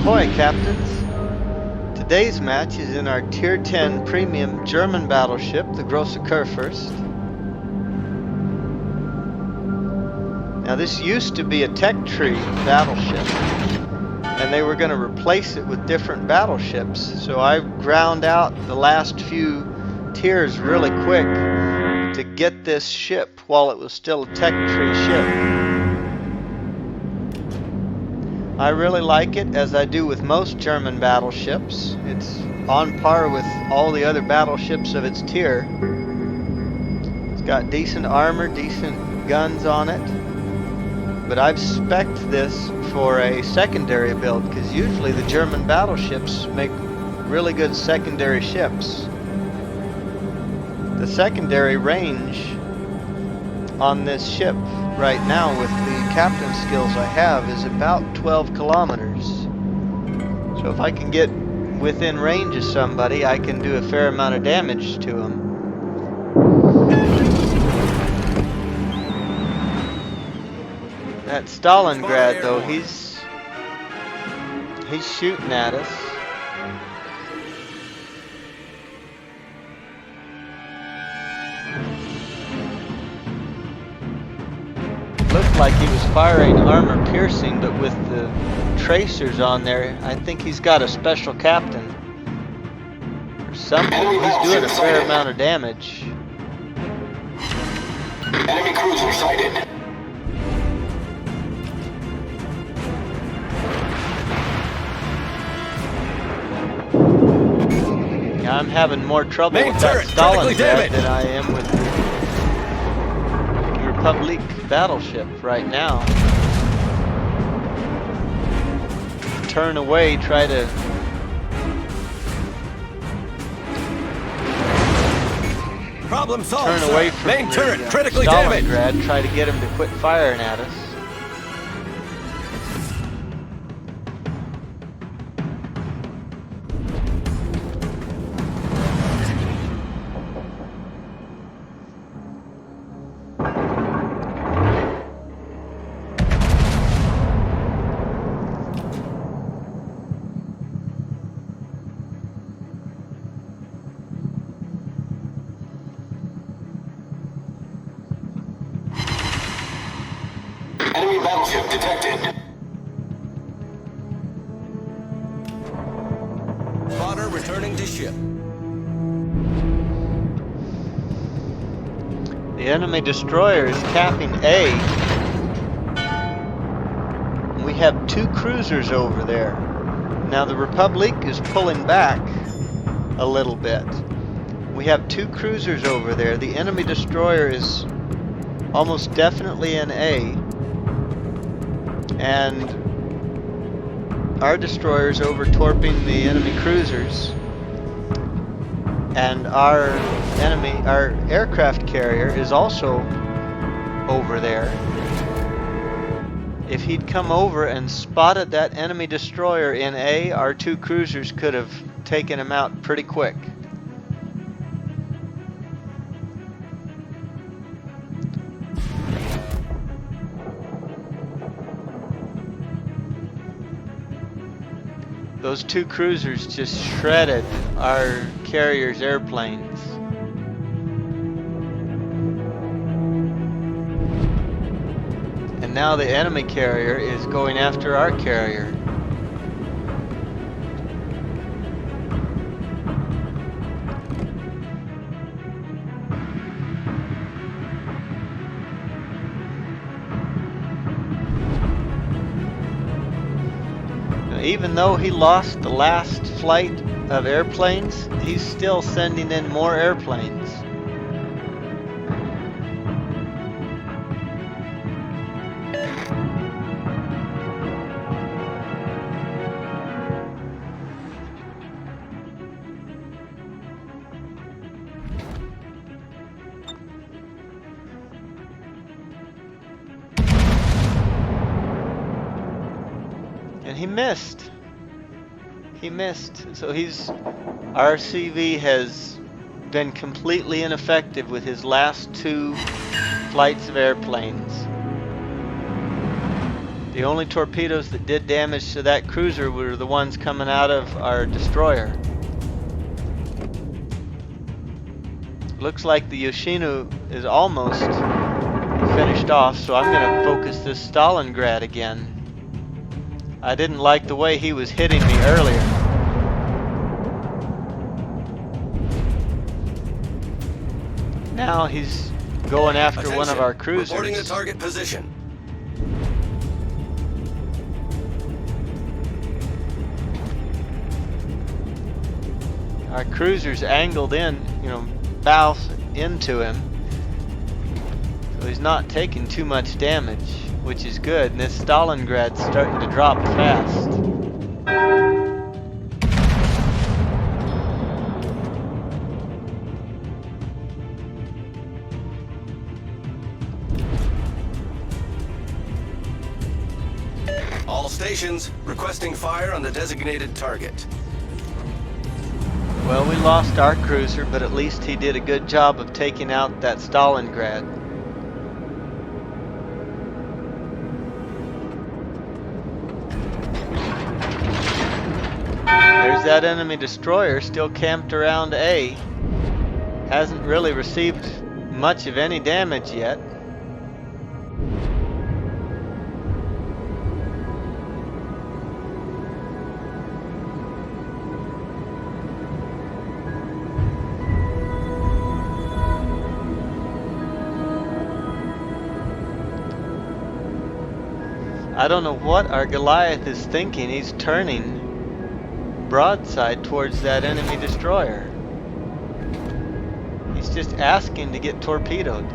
Ahoy, Captains! Today's match is in our Tier 10 Premium German battleship, the Grosse Kurfürst. Now this used to be a tech tree battleship, and they were going to replace it with different battleships, so I ground out the last few tiers really quick to get this ship while it was still a tech tree ship. I really like it, as I do with most German battleships. It's on par with all the other battleships of its tier. It's got decent armor, decent guns on it. But I've spec'd this for a secondary build, because usually the German battleships make really good secondary ships. The secondary range on this ship right now with the captain skills I have is about 12 kilometers. So if I can get within range of somebody, I can do a fair amount of damage to them. That Stalingrad though, he's shooting at us. Looked like he was firing armor piercing, but with the tracers on there, I think he's got a special captain or something. He's doing a fair amount of damage. Enemy cruiser sighted. Yeah, I'm having more trouble with that Stalingrad than I am with the Republic battleship right now. Turn away, try to problem solved, turn away from main turret critically Stalingrad, damaged. try to get him to quit firing at us. Enemy battleship detected. Spotter returning to ship. The enemy destroyer is capping A. We have two cruisers over there. Now the Republic is pulling back a little bit. We have two cruisers over there. The enemy destroyer is almost definitely in A. And our destroyer's over torping the enemy cruisers. And our aircraft carrier is also over there. If he'd come over and spotted that enemy destroyer in A, our two cruisers could have taken him out pretty quick. Those two cruisers just shredded our carrier's airplanes. And now the enemy carrier is going after our carrier. Even though he lost the last flight of airplanes, he's still sending in more airplanes. And he missed. He missed. So our CV has been completely ineffective with his last two flights of airplanes. The only torpedoes that did damage to that cruiser were the ones coming out of our destroyer. Looks like the Yoshino is almost finished off, so I'm going to focus this Stalingrad again. I didn't like the way he was hitting me earlier. Now he's going after Attention. one of our cruisers. Reporting the target position. Our cruiser's angled in, bow into him. So he's not taking too much damage, which is good. And this Stalingrad's starting to drop fast. All stations requesting fire on the designated target. Well, we lost our cruiser, but at least he did a good job of taking out that Stalingrad. There's that enemy destroyer still camped around A. Hasn't really received much of any damage yet. I don't know what our Goliath is thinking. He's turning broadside towards that enemy destroyer. He's just asking to get torpedoed.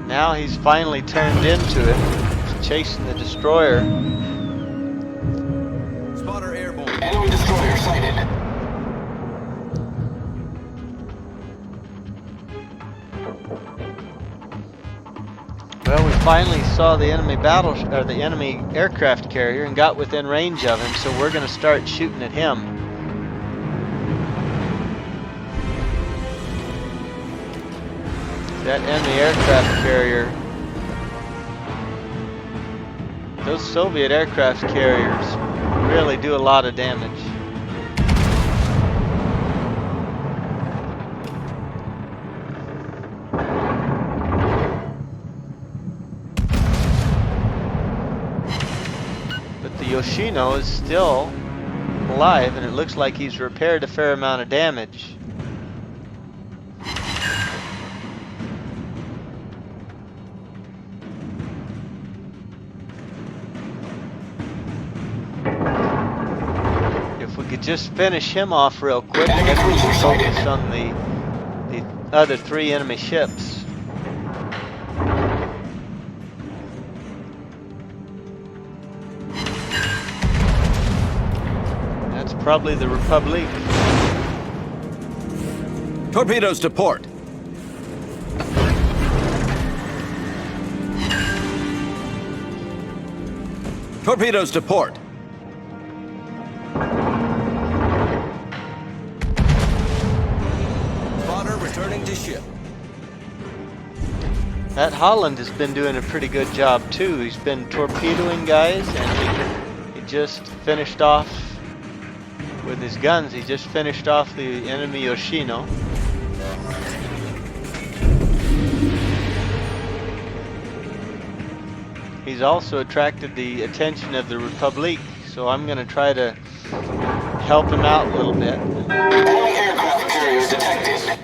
Now he's finally turned into it. He's chasing the destroyer. Spotter airborne. Enemy destroyer sighted. Well, we finally saw the enemy the enemy aircraft carrier and got within range of him, so we're going to start shooting at him. That enemy aircraft carrier, those Soviet aircraft carriers really do a lot of damage. But the Yoshino is still alive, and it looks like he's repaired a fair amount of damage. If we could just finish him off real quick, and then we can focus on the other three enemy ships. That's probably the Republic. Torpedoes to port. Torpedoes to port. Spotter returning to ship. That Holland has been doing a pretty good job too. He's been torpedoing guys, and he just finished off with his guns. He just finished off the enemy Yoshino. He's also attracted the attention of the Republic, so I'm going to try to help him out a little bit. Enemy aircraft carrier detected.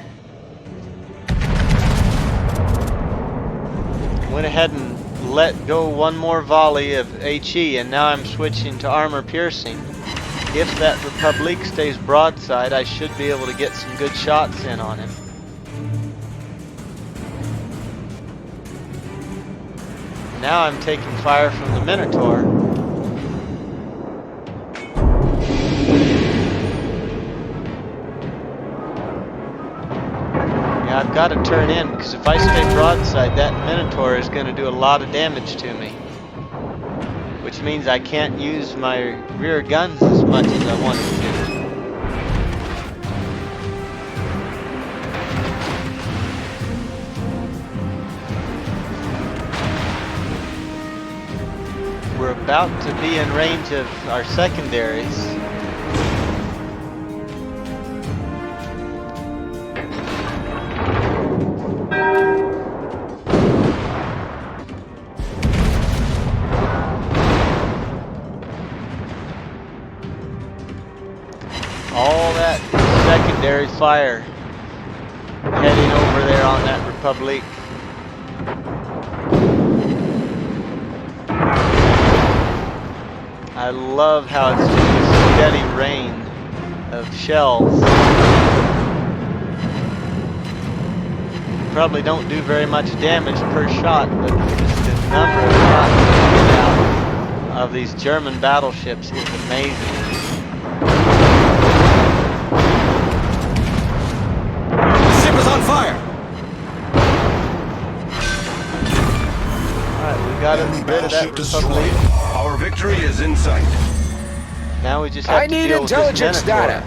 Went ahead and let go one more volley of HE, and now I'm switching to armor piercing. If that Republic stays broadside, I should be able to get some good shots in on him. Now I'm taking fire from the Minotaur. Yeah, I've got to turn in, because if I stay broadside, that Minotaur is going to do a lot of damage to me. Which means I can't use my rear guns as much as I wanted to. about to be in range of our secondaries. All that secondary fire heading over there on that Republic. I love how it's just a steady rain of shells. Probably don't do very much damage per shot, but just the number of shots that get out of these German battleships is amazing. The ship is on fire! Alright, we got rid of that Republic. Our victory is in sight. Now we just have I to need deal with intelligence this Minotaur. data.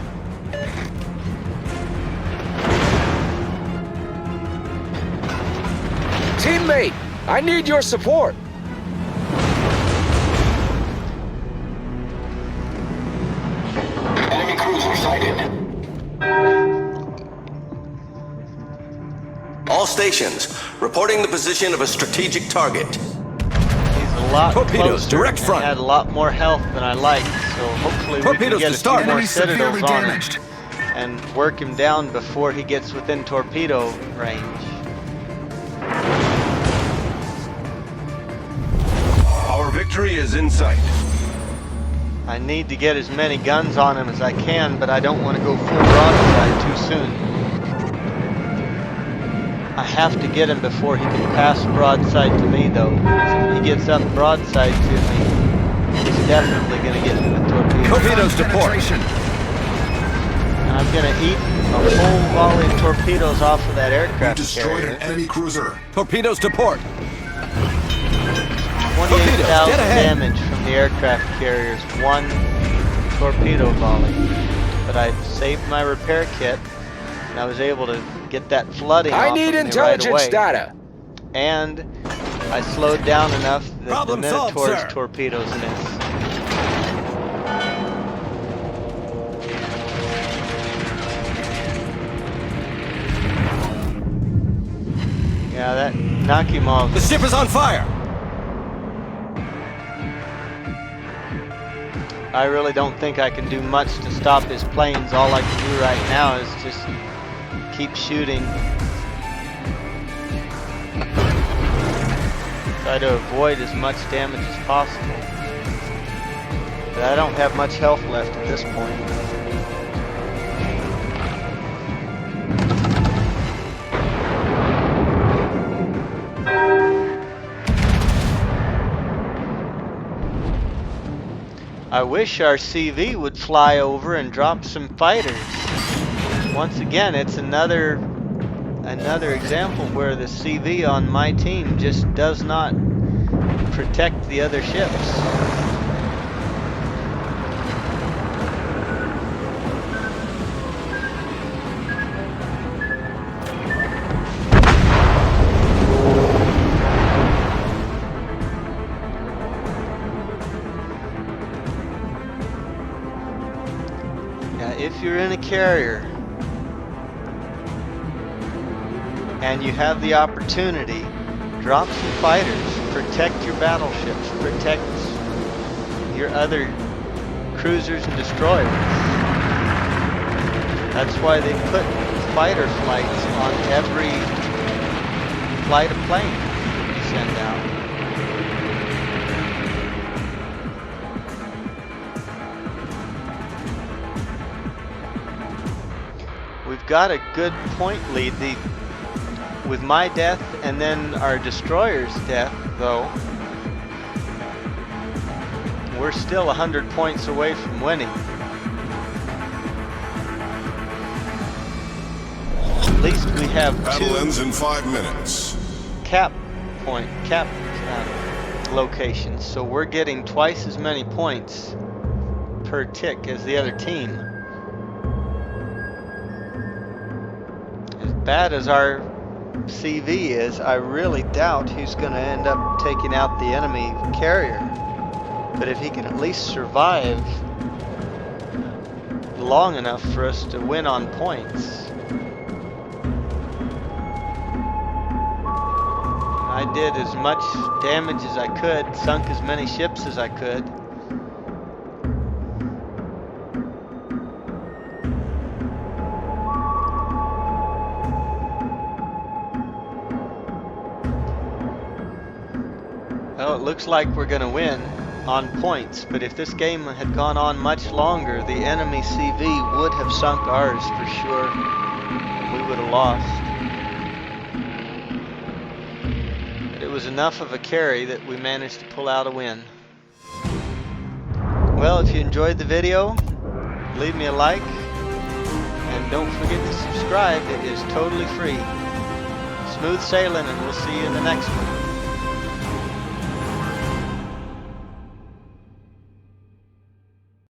Teammate, I need your support. Enemy cruiser sighted. All stations, reporting the position of a strategic target. He's a lot Torpedoes, closer direct and front. had a lot more health than I like, so hopefully we can Torpedoes get to a start. few more Enemy citadels severely on him damaged. and work him down before he gets within torpedo range. Our victory is in sight. I need to get as many guns on him as I can, but I don't want to go full broadside too soon. I have to get him before he can pass broadside to me, though. If he gets up broadside to me, he's definitely going to get me with torpedoes. Torpedoes to port. And I'm going to eat a whole volley of torpedoes off of that aircraft Destroyed carrier. an enemy cruiser. Torpedoes to port. 28,000 dead ahead. damage from the aircraft carriers, one torpedo volley. But I saved my repair kit, and I was able to get that flooding I off need of me intelligence right away. data. And I slowed down enough that Problem the solved, Minotaur's sir. torpedoes miss. Yeah, that Nakimov's The ship is on fire. I really don't think I can do much to stop his planes. All I can do right now is just keep shooting. Try to avoid as much damage as possible. But I don't have much health left at this point. I wish our CV would fly over and drop some fighters. Once again, it's another example where the CV on my team just does not protect the other ships. If you're in a carrier and you have the opportunity, drop some fighters, protect your battleships, protect your other cruisers and destroyers. That's why they put fighter flights on every flight of plane you send out. We've got a good point lead. With my death and then our destroyer's death, though, we're still 100 points away from winning. At least we have Battle ends two in 5 minutes. cap locations, so we're getting twice as many points per tick as the other team. As bad as our CV is, I really doubt he's going to end up taking out the enemy carrier. But if he can at least survive long enough for us to win on points. I did as much damage as I could, sunk as many ships as I could. Well, it looks like we're going to win on points, but if this game had gone on much longer, the enemy CV would have sunk ours for sure. We would have lost. But it was enough of a carry that we managed to pull out a win. Well, if you enjoyed the video, leave me a like, and don't forget to subscribe. It is totally free. Smooth sailing, and we'll see you in the next one.